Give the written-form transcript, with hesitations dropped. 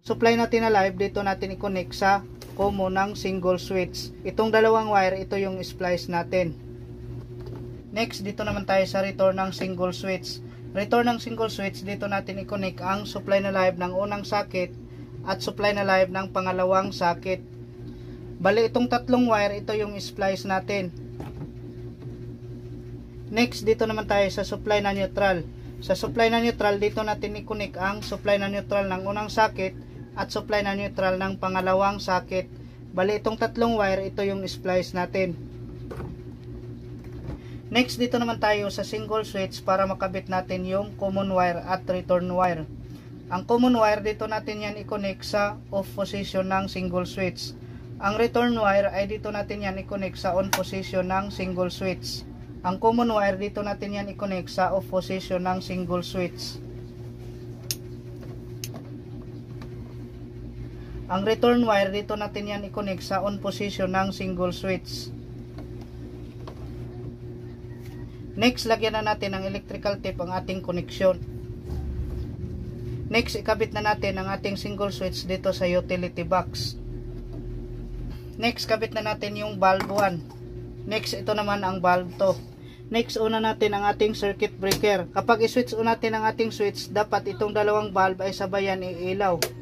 Supply natin na live, dito natin i-connect sa common ng single switch. Itong dalawang wire, ito yung splice natin. Next, dito naman tayo sa return ng single switch. Return ng single switch, dito natin i-connect ang supply na live ng unang socket at supply na live ng pangalawang socket. Bali, itong tatlong wire, ito yung splice natin. Next, dito naman tayo sa supply na neutral. Sa supply na neutral, dito natin i-connect ang supply na neutral ng unang socket at supply na neutral ng pangalawang socket. Bali, itong tatlong wire, ito yung splice natin. Next, dito naman tayo sa single switch para makabit natin yung common wire at return wire. Ang common wire, dito natin yan i-connect sa off position ng single switch. Ang return wire ay dito natin yan i-connect sa on position ng single switch. Ang common wire, dito natin yan i-connect sa off position ng single switch. Ang return wire, dito natin yan i-connect sa on position ng single switch. Next, lagyan na natin ng electrical tape ang ating connection. Next, ikabit na natin ang ating single switch dito sa utility box. Next, kabit na natin yung valve 1. Next, ito naman ang valve 2. Next, una natin ang ating circuit breaker. Kapag i-switch natin ang ating switch, dapat itong dalawang valve ay sabayan iilaw.